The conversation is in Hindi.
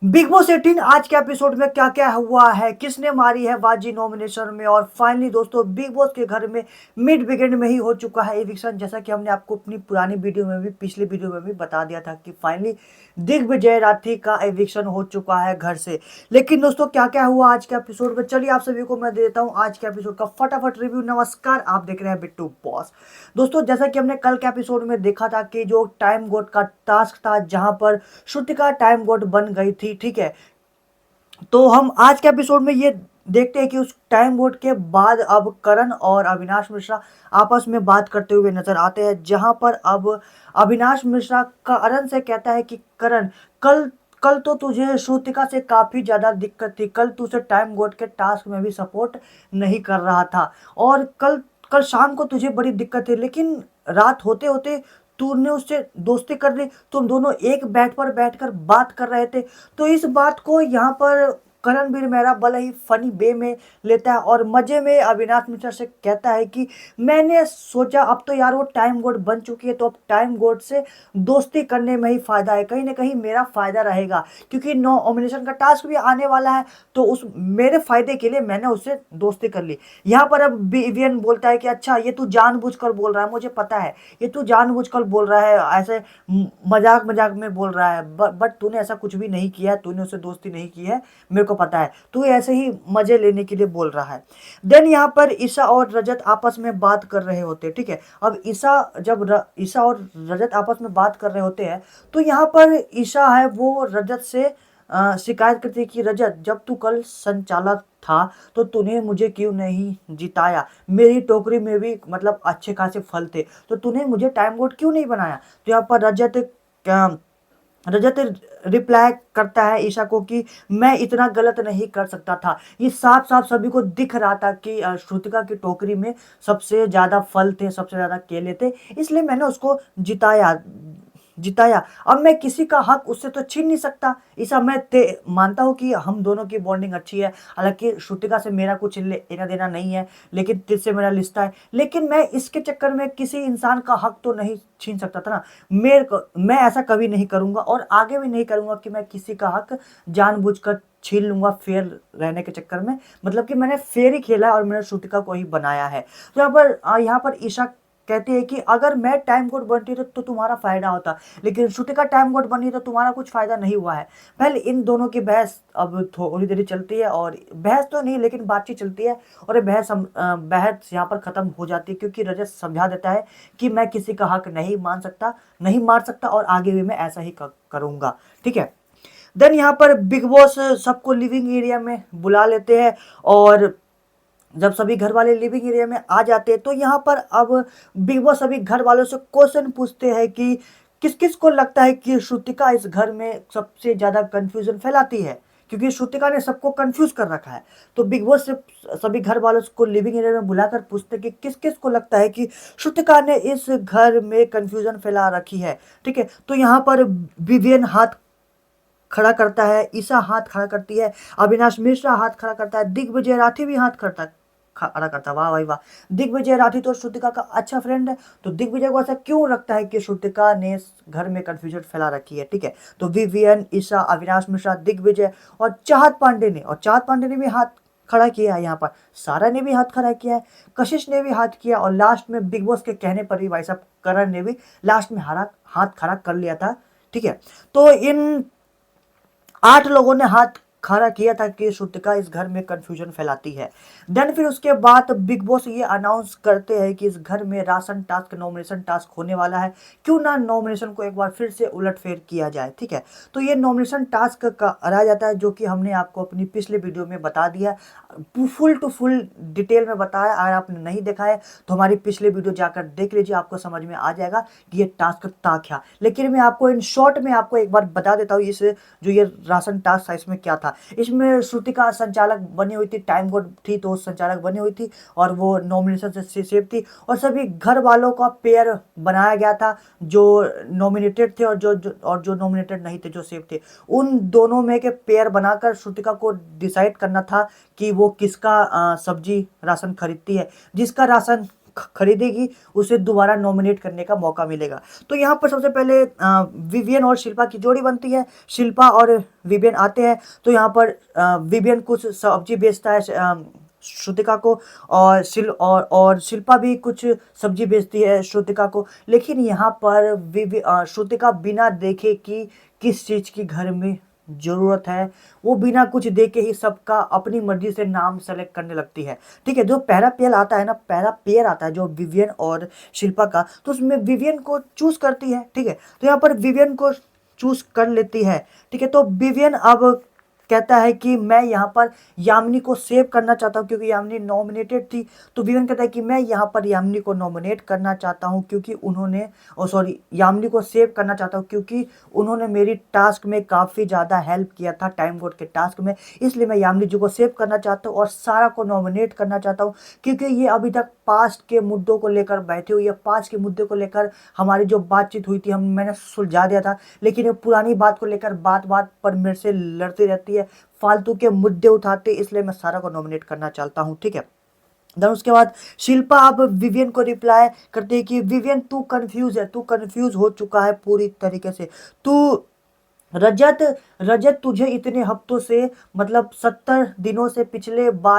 बिग बॉस 18 आज के एपिसोड में क्या क्या हुआ है, किसने मारी है बाजी नॉमिनेशन में, और फाइनली दोस्तों बिग बॉस के घर में मिड वीकेंड में ही हो चुका है एविक्शन। जैसा कि हमने आपको अपनी पुरानी वीडियो में भी, पिछली वीडियो में भी बता दिया था कि फाइनली दिग्विजय राठी का एविक्शन हो चुका है घर से। लेकिन दोस्तों क्या क्या हुआ आज के एपिसोड में, चलिए आप सभी को मैं देता हूँ आज के एपिसोड का फटाफट रिव्यू। नमस्कार, आप देख रहे हैं बिट्टू बॉस। दोस्तों जैसा कि हमने कल के एपिसोड में देखा था कि जो टाइम गोट का टास्क था, जहां पर श्रुतिका टाइम गोट बन गई थी, ठीक है। तो हम आज के एपिसोड में ये देखते हैं कि उस टाइम वोट के बाद अब करण और अविनाश मिश्रा आपस में बात करते हुए नजर आते हैं, जहां पर अब अविनाश मिश्रा करण से कहता है कि करण, कल कल तो तुझे श्रुतिका से काफी ज्यादा दिक्कत थी, कल तुझे टाइम वोट के टास्क में भी सपोर्ट नहीं कर रहा था, और कल कल शाम को तुझे बड़ी दिक्कत थी, लेकिन रात होते होते तूने उससे दोस्ती कर ली, तुम दोनों एक बेड पर बैठकर बात कर रहे थे। तो इस बात को यहाँ पर करणवीर मेहरा भले ही फनी वे में लेता है और मजे में अविनाश मिश्रा से कहता है कि मैंने सोचा अब तो यार वो टाइम गोड बन चुकी है, तो अब टाइम गोड से दोस्ती करने में ही फायदा है, कहीं ना कहीं मेरा फायदा रहेगा, क्योंकि नॉमिनेशन का टास्क भी आने वाला है, तो उस मेरे फायदे के लिए मैंने उससे दोस्ती कर ली। यहाँ पर अब विवियन बोलता है कि अच्छा ये तू जानबूझकर बोल रहा है, मुझे पता है ये तू जानबूझकर बोल रहा है, ऐसे मजाक मजाक में बोल रहा है, बट तूने ऐसा कुछ भी नहीं किया है, तूने उससे दोस्ती नहीं की है, मेरे को पता है, तू ऐसे ही मजे लेने के लिए बोल रहा है। देन यहाँ पर ईशा और रजत आपस में बात कर रहे होते हैं, ठीक है। अब ईशा और रजत आपस में बात कर रहे होते हैं, तो यहाँ पर ईशा है वो रजत से शिकायत करती है कि रजत, जब तू कल संचालक था तो तूने मुझे क्यों नहीं जिताया, मेरी टोकरी में भी मतलब अच्छे खासे फल थे, तो तूने मुझे टाइम गोट क्यों नहीं बनाया। तो यहाँ पर रजत रिप्लाई करता है ईशा को कि मैं इतना गलत नहीं कर सकता था, ये साफ साफ सभी को दिख रहा था कि श्रुतिका की टोकरी में सबसे ज्यादा फल थे, सबसे ज्यादा केले थे, इसलिए मैंने उसको जिताया। अब मैं किसी का हक उससे तो छीन नहीं सकता। ईसा, मैं मानता हूँ कि हम दोनों की बॉन्डिंग अच्छी है, हालांकि श्रुतिका से मेरा कुछ लेना देना नहीं है, लेकिन तुझसे मेरा रिश्ता है, लेकिन मैं इसके चक्कर में किसी इंसान का हक तो नहीं छीन सकता था ना। मैं ऐसा कभी नहीं करूंगा और आगे भी नहीं करूंगा कि मैं किसी का हक जानबूझकर छीन लूंगा फेयर रहने के चक्कर में। मतलब कि मैंने फेयर ही खेला है और मैंने श्रुतिका को ही बनाया है। तो यहाँ पर ईशा कहती है कि अगर मैं टाइम कोड बनती तो तुम्हारा फायदा होता, लेकिन श्रुतिका टाइम कोड बनी तो तुम्हारा कुछ फायदा नहीं हुआ है। पहले इन दोनों की बहस अब थोड़ी देरी चलती है, और बहस तो नहीं लेकिन बातचीत चलती है, और ये बहस यहाँ पर खत्म हो जाती है, क्योंकि रजत समझा देता है कि मैं किसी का हक नहीं मान सकता, नहीं मार सकता, और आगे भी मैं ऐसा ही करूंगा, ठीक है। देन यहाँ पर बिग बॉस सबको लिविंग एरिया में बुला लेते हैं, और जब सभी घर वाले लिविंग एरिया में आ जाते हैं तो यहाँ पर अब बिग बॉस सभी घर वालों से क्वेश्चन पूछते हैं कि किस किस को लगता है कि श्रुतिका इस घर में सबसे ज्यादा कंफ्यूजन फैलाती है, क्योंकि श्रुतिका ने सबको कंफ्यूज कर रखा है। तो बिग बॉस से सभी घर वालों को लिविंग एरिया में बुलाकर पूछते हैं कि किस किस को लगता है कि श्रुतिका ने इस घर में कंफ्यूजन फैला रखी है, ठीक है। तो यहाँ पर विवियन हाथ खड़ा करता है, ईशा हाथ खड़ा करती है, अविनाश मिश्रा हाथ खड़ा करता है, दिग्विजय राठी भी हाथ खड़ा करता है। वाह भाई वाह, दिग्विजय राठी तो श्रुतिका का अच्छा फ्रेंड है, तो दिग्विजय को ऐसा क्यों लगता है कि श्रुतिका ने इस घर में कंफ्यूजन फैला रखी है, ठीक है। तो विवियन, ईशा, अविनाश मिश्रा, दिग्विजय और चाहत पांडे ने भी हाथ खड़ा किया है। यहाँ पर सारा ने भी हाथ खड़ा किया है, कशिश ने भी हाथ किया, और लास्ट में बिग बॉस के कहने पर भी भाई साहब करण ने भी लास्ट में हाथ खड़ा कर लिया था, ठीक है। तो इन 8 लोगों ने हाथ खड़ा किया था कि श्रुतिका इस घर में कंफ्यूजन फैलाती है। देन फिर उसके बाद बिग बॉस ये अनाउंस करते हैं कि इस घर में राशन टास्क, नॉमिनेशन टास्क होने वाला है, क्यों ना नॉमिनेशन को एक बार फिर से उलटफेर किया जाए, ठीक है। तो ये नॉमिनेशन टास्क का रह जाता है, जो कि हमने आपको अपनी पिछले वीडियो में बता दिया, फुल टू फुल डिटेल में बताया। अगर आपने नहीं देखा है तो हमारी पिछले वीडियो जाकर देख लीजिए, आपको समझ में आ जाएगा कि ये टास्क था क्या। लेकिन मैं आपको इन शॉर्ट में आपको एक बार बता देता हूँ, इस जो ये राशन टास्क था इसमें क्या था। इसमें श्रुतिका संचालक बनी हुई थी, टाइम कोड थी तो संचालक बनी हुई थी, और वो नॉमिनेशन से सेफ थी, और सभी घर वालों का पेयर बनाया गया था, जो नॉमिनेटेड थे और जो नॉमिनेटेड नहीं थे, जो सेफ थे, उन दोनों में के पेयर बनाकर श्रुतिका को डिसाइड करना था कि वो किसका सब्जी राशन खरीदती है। जिसका राशन खरीदेगी उसे दोबारा नॉमिनेट करने का मौका मिलेगा। तो यहाँ पर सबसे पहले विवियन और शिल्पा की जोड़ी बनती है। शिल्पा और विवियन आते हैं, तो यहाँ पर विवियन कुछ सब्जी बेचता है श्रुतिका को, और शिल्पा भी कुछ सब्जी बेचती है श्रुतिका को। लेकिन यहाँ पर श्रुतिका बिना देखे कि किस चीज़ की घर में ज़रूरत है, वो बिना कुछ देखे ही सबका अपनी मर्जी से नाम सेलेक्ट करने लगती है। ठीक है, जो पहला पेयर आता है ना, पहला पेयर आता है जो विवियन और शिल्पा का, तो उसमें विवियन को चूज करती है। ठीक है, तो यहाँ पर विवियन को चूज कर लेती है। ठीक है, तो विवियन अब कहता है कि मैं यहाँ पर यामिनी को सेव करना चाहता हूँ क्योंकि यामिनी नॉमिनेटेड थी। तो विवियन कहता है कि मैं यहाँ पर यामिनी को नॉमिनेट करना चाहता हूँ क्योंकि उन्होंने यामिनी को सेव करना चाहता हूँ क्योंकि उन्होंने मेरी टास्क में काफ़ी ज़्यादा हेल्प किया था, टाइम कोड के टास्क में। इसलिए मैं यामिनी जी को सेव करना चाहता हूँ और सारा को नॉमिनेट करना चाहता हूँ क्योंकि ये अभी तक पास्ट के मुद्दों को लेकर बैठी हुई है। पास्ट के मुद्दे को लेकर हमारी जो बातचीत हुई थी, मैंने सुलझा दिया था, लेकिन ये पुरानी बात को लेकर बात बात पर मेरे से लड़ती रहती है, फालतू के मुद्दे उठाते, इसलिए मैं सारा को नॉमिनेट करना चाहता हूँ। ठीक है, देन उसके बाद शिल्पा अब विवियन को रिप्लाई करती है कि विवियन तू कंफ्यूज है, तू कंफ्यूज हो चुका है पूरी तरीके से। तू रजत रजत तुझे इतने हफ्तों से, मतलब 70 दिनों से पिछले बार